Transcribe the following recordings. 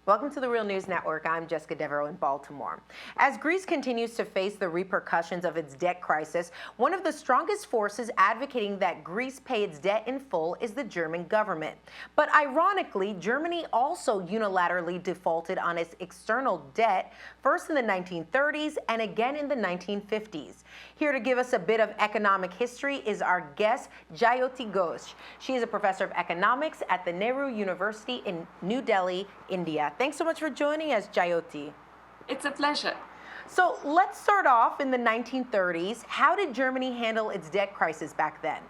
Welcome to the Real News Network. I'm Jessica Devereaux in Baltimore. As Greece continues to face the repercussions of its debt crisis, one of the strongest forces advocating that Greece pay its debt in full is the German government. But ironically, Germany also unilaterally defaulted on its external debt, first in the 1930s and again in the 1950s. Here to give us a bit of economic history is our guest, Jayati Ghosh. She is a professor of economics at the Nehru University in New Delhi, India. Thanks so much for joining us, Jayati. It's a pleasure. So let's start off in the 1930s. How did Germany handle its debt crisis back then?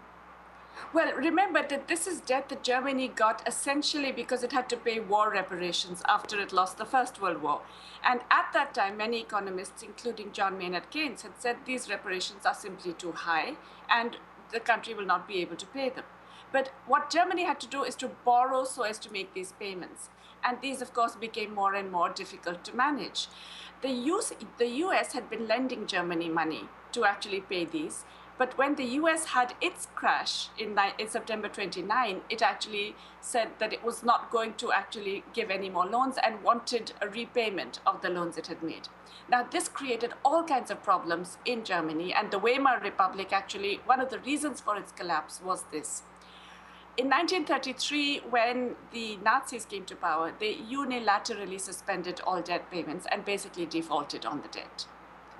Well, remember that this is debt that Germany got essentially because it had to pay war reparations after it lost the First World War. And at that time, many economists, including John Maynard Keynes, had said these reparations are simply too high and the country will not be able to pay them. But what Germany had to do is to borrow so as to make these payments. And these, of course, became more and more difficult to manage. The US had been lending Germany money to actually pay these. But when the US had its crash in September 29, it actually said that it was not going to actually give any more loans and wanted a repayment of the loans it had made. Now, this created all kinds of problems in Germany. And the Weimar Republic, actually, one of the reasons for its collapse was this. In 1933, when the Nazis came to power, they unilaterally suspended all debt payments and basically defaulted on the debt.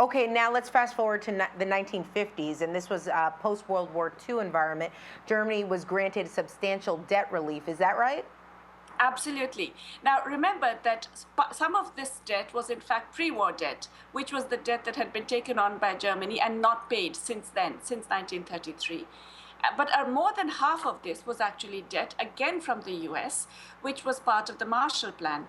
Okay, now let's fast forward to the 1950s, and this was a post-World War II environment. Germany was granted substantial debt relief. Is that right? Absolutely. Now, remember that some of this debt was in fact pre-war debt, which was the debt that had been taken on by Germany and not paid since then, since 1933. But more than half of this was actually debt, again from the US, which was part of the Marshall Plan.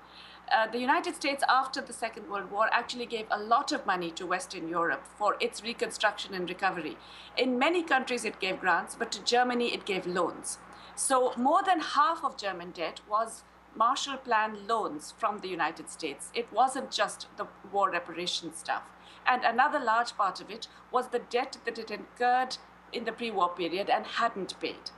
The United States, after the Second World War, actually gave a lot of money to Western Europe for its reconstruction and recovery. In many countries, it gave grants, but to Germany, it gave loans. So more than half of German debt was Marshall Plan loans from the United States. It wasn't just the war reparation stuff. And another large part of it was the debt that it incurred in the pre-war period and hadn't paid.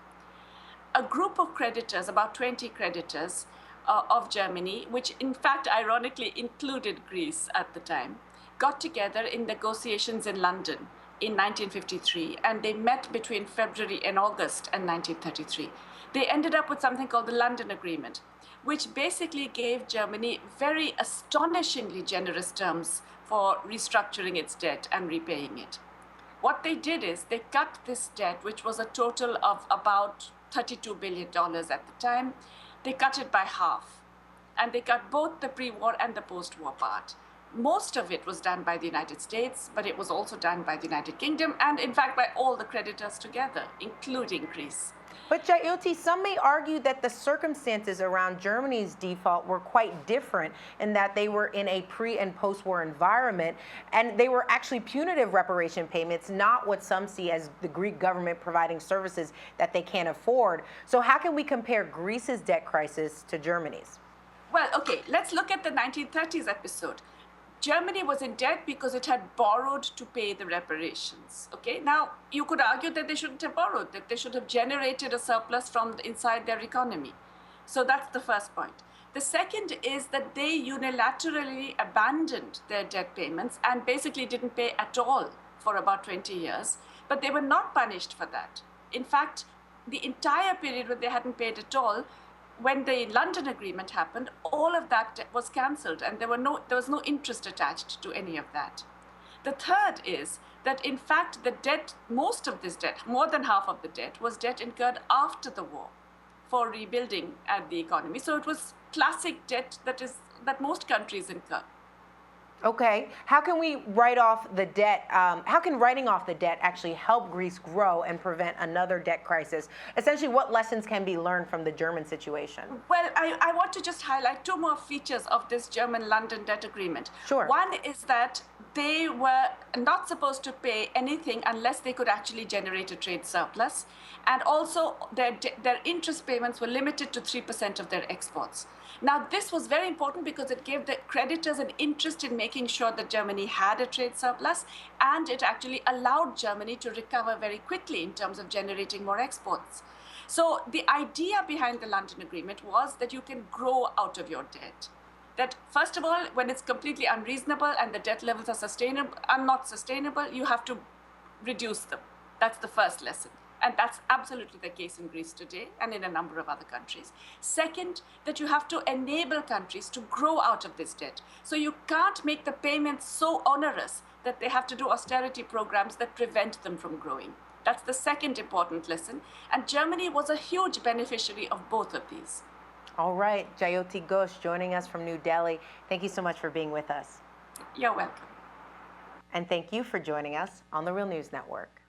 A group of creditors, about 20 creditors of Germany, which in fact ironically included Greece at the time, got together in negotiations in London in 1953, and they met between February and August in 1933. They ended up with something called the London Agreement, which basically gave Germany very astonishingly generous terms for restructuring its debt and repaying it. What they did is they cut this debt, which was a total of about $32 billion at the time. They cut it by half. And they cut both the pre-war and the post-war part. Most of it was done by the United States, but it was also done by the United Kingdom and, in fact, by all the creditors together, including Greece. But Jayati, some may argue that the circumstances around Germany's default were quite different in that they were in a pre- and post-war environment, and they were actually punitive reparation payments, not what some see as the Greek government providing services that they can't afford. So how can we compare Greece's debt crisis to Germany's? Well, okay, let's look at the 1930s episode. Germany was in debt because it had borrowed to pay the reparations. Okay, now you could argue that they shouldn't have borrowed, that they should have generated a surplus from inside their economy. So that's the first point. The second is that they unilaterally abandoned their debt payments and basically didn't pay at all for about 20 years, but they were not punished for that. In fact, the entire period when they hadn't paid at all, when the London Agreement happened, all of that was cancelled and there was no interest attached to any of that. The third is that, in fact, the debt, most of this debt, more than half of the debt, was debt incurred after the war for rebuilding the economy. So it was classic debt that most countries incur. Okay, how can we write off the debt? How can writing off the debt actually help Greece grow and prevent another debt crisis? Essentially, what lessons can be learned from the German situation? Well, I want to just highlight two more features of this German-London debt agreement. Sure. One is that they were not supposed to pay anything unless they could actually generate a trade surplus. And also, their interest payments were limited to 3% of their exports. Now, this was very important because it gave the creditors an interest in making sure that Germany had a trade surplus, and it actually allowed Germany to recover very quickly in terms of generating more exports. So the idea behind the London Agreement was that you can grow out of your debt. that first of all, when it's completely unreasonable and the debt levels are not sustainable, you have to reduce them. That's the first lesson. And that's absolutely the case in Greece today and in a number of other countries. Second, that you have to enable countries to grow out of this debt. So you can't make the payments so onerous that they have to do austerity programs that prevent them from growing. That's the second important lesson. And Germany was a huge beneficiary of both of these. All right, Jayati Ghosh joining us from New Delhi. Thank you so much for being with us. You're welcome. And thank you for joining us on the Real News Network.